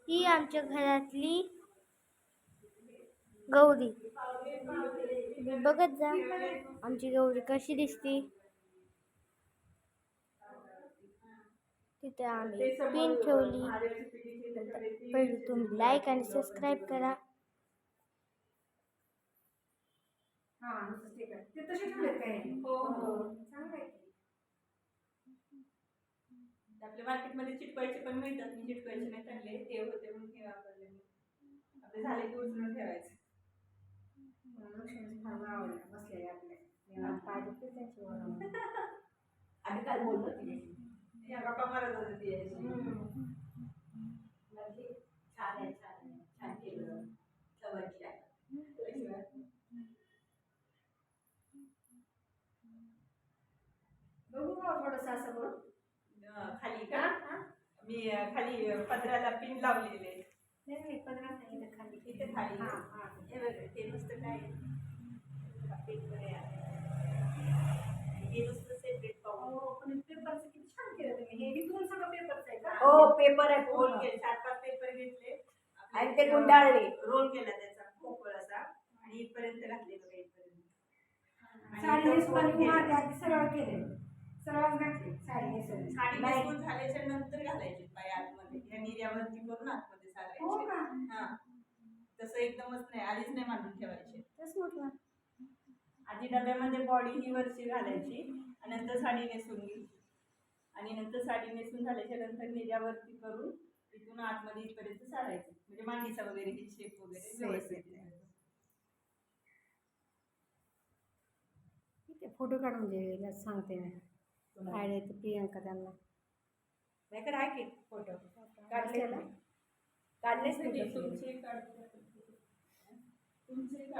ही आमच्या घरातली गौरी. तुम्ही बघत जा आमची गौरी कशी दिसती. तिथे आम्ही पिन ठेवली. पहिले तुम्ही लाईक आणि सबस्क्राईब करा. आपल्या मार्केटमध्ये चिटकवायचे पण मिळतात. मी चिटकवायचे नाही चांगले ते होते म्हणून हे वापरले. आपले झाले की उचलून ठेवायचे. बसले आम्ही काय बोललो ती गप्पा मारत होते ती छान आहे छान आहे छान केलं समजल्या. बघू का थोडंसं असं करून खाली का मी खाली पदराला पिन लावलेले. नाही पदरात नाही खाली इथे खाली हे बघा ते नुसतं काय हे नुसतं सेपरेट पाहून पण पेपरचं किती छान केलं तुम्ही. हे इथून सगळं पेपरचं आहे का? हो पेपर आहे. रोल केले 4-5 पेपर घेतले आणि ते गुंडाळले रोल केला त्याचा पोकळ असा आणि इथपर्यंत घातले बघा इथपर्यंत. साडी नेसून सरळ केले सरळच घातली साडी नेसून. साडी नेसून झाल्याच्या नंतर घालायची पाय आतमध्ये या निर्यावरती करून आतमध्ये साधायचे. हा तसं एकदमच नाही आधीच नाही मांडून ठेवायचे. तसं म्हटलं आधी डब्यामध्ये बॉडी ही वरची घालायची आणि नंतर साडी नेसून घ्यायची आणि नंतर साडी नेसून झाल्याच्या नंतर निर्यावरती करून तिथून आतमध्ये इथपर्यंत साधायचं म्हणजे मांडीचा वगैरे ही शेप वगैरे व्यवस्थित. फोटो काढून द्यायला सांगते मी. आयडिया तर प्रियंका त्यांना नाहीतर आहे की फोटो काढलेला काढलेच नाही तुमचे